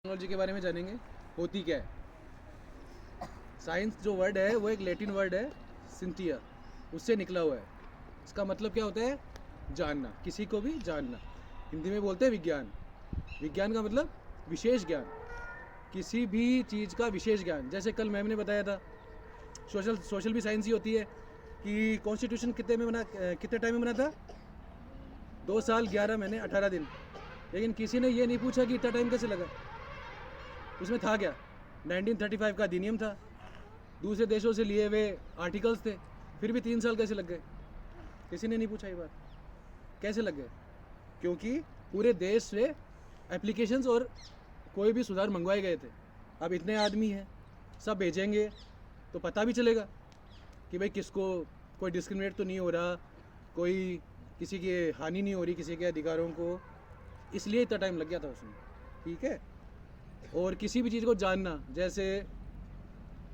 Technology के बारे में जानेंगे, होती क्या है। साइंस जो वर्ड है वो एक लैटिन वर्ड है सिंटिया, उससे निकला हुआ है। इसका मतलब क्या होता है? जानना, किसी को भी जानना। हिंदी में बोलते हैं विज्ञान। विज्ञान का मतलब विशेष ज्ञान, किसी भी चीज़ का विशेष ज्ञान। जैसे कल मैम ने बताया था सोशल भी साइंस ही होती है कि कॉन्स्टिट्यूशन कितने टाइम में बना था? 2 साल 11 महीने 18 दिन। लेकिन किसी ने ये नहीं पूछा कि इतना टाइम कैसे लगा। उसमें था क्या? 1935 का अधिनियम था, दूसरे देशों से लिए हुए आर्टिकल्स थे, फिर भी 3 साल कैसे लग गए? किसी ने नहीं पूछा ये बात, कैसे लग गए? क्योंकि पूरे देश से एप्लीकेशंस और कोई भी सुधार मंगवाए गए थे। अब इतने आदमी हैं, सब भेजेंगे तो पता भी चलेगा कि भाई किसको कोई डिस्क्रिमिनेट तो नहीं हो रहा, कोई किसी की हानि नहीं हो रही किसी के अधिकारों को, इसलिए इतना टाइम लग गया था उसमें। ठीक है। और किसी भी चीज़ को जानना, जैसे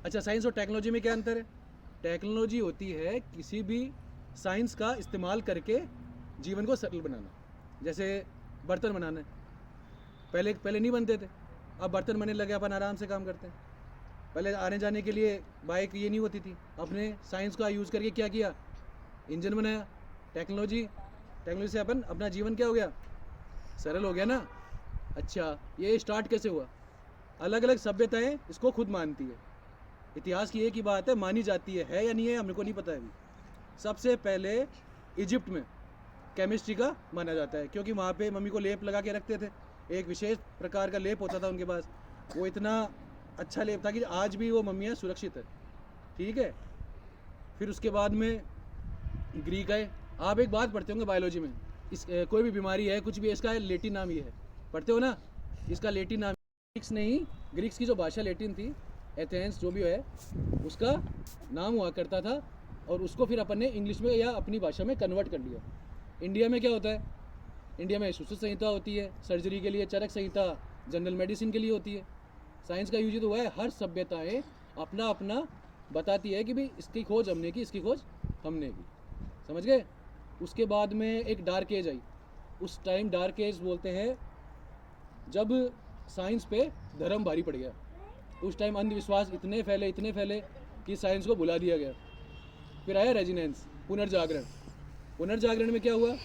अच्छा साइंस और टेक्नोलॉजी में क्या अंतर है? टेक्नोलॉजी होती है किसी भी साइंस का इस्तेमाल करके जीवन को सरल बनाना। जैसे बर्तन बनाना है, पहले नहीं बनते थे, अब बर्तन बनने लगे, अपन आराम से काम करते हैं। पहले आने जाने के लिए बाइक ये नहीं होती थी, अपने साइंस का यूज़ करके क्या किया? इंजन बनाया। टेक्नोलॉजी से अपन अपना जीवन क्या हो गया? सरल हो गया ना। अच्छा, ये स्टार्ट कैसे हुआ? अलग अलग सभ्यताएं इसको खुद मानती है। इतिहास की एक ही बात है, मानी जाती है या नहीं है हमको नहीं पता है अभी। सबसे पहले इजिप्ट में केमिस्ट्री का माना जाता है, क्योंकि वहाँ पे मम्मी को लेप लगा के रखते थे। एक विशेष प्रकार का लेप होता था उनके पास, वो इतना अच्छा लेप था कि आज भी वो मम्मियाँ सुरक्षित है। ठीक है। फिर उसके बाद में ग्रीक आए। आप एक बात पढ़ते होंगे बायोलॉजी में, कोई भी बीमारी है, कुछ भी, इसका लेटिन नाम ये है, पढ़ते हो ना? इसका लेटिन नाम ग्रीक्स नहीं, ग्रीक्स की जो भाषा लेटिन थी, एथेंस जो भी है, उसका नाम हुआ करता था, और उसको फिर अपन ने इंग्लिश में या अपनी भाषा में कन्वर्ट कर लिया। इंडिया में क्या होता है? इंडिया में सुश्रुत संहिता होती है सर्जरी के लिए, चरक संहिता जनरल मेडिसिन के लिए होती है। साइंस का यूज तो हुआ है, हर सभ्यताएँ अपना अपना बताती है कि भाई इसकी खोज हमने की, इसकी खोज हमने की। समझ गए? उसके बाद में एक डार्क एज आई। उस टाइम डार्क एज बोलते हैं जब साइंस पे धर्म भारी पड़ गया। उस टाइम अंधविश्वास इतने फैले कि साइंस को भुला दिया गया। फिर आया रेजिनेंस, पुनर्जागरण में क्या हुआ?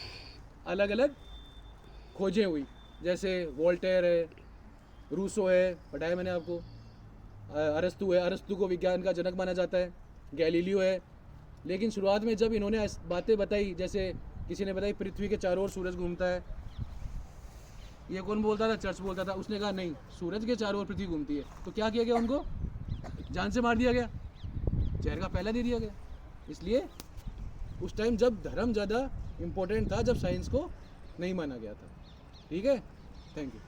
अलग अलग खोजें हुई, जैसे वोल्टेयर है, रूसो है, बताया मैंने आपको, अरस्तु है, अरस्तु को विज्ञान का जनक माना जाता है, गैलीलियो है। लेकिन शुरुआत में जब इन्होंने बातें बताई, जैसे किसी ने बताई पृथ्वी के चारों ओर सूरज घूमता है, ये कौन बोलता था? चर्च बोलता था। उसने कहा नहीं, सूरज के चारों ओर पृथ्वी घूमती है। तो क्या किया गया? उनको जान से मार दिया गया, जहर का पहला दे दिया गया। इसलिए उस टाइम जब धर्म ज़्यादा इम्पोर्टेंट था, जब साइंस को नहीं माना गया था। ठीक है, थैंक यू।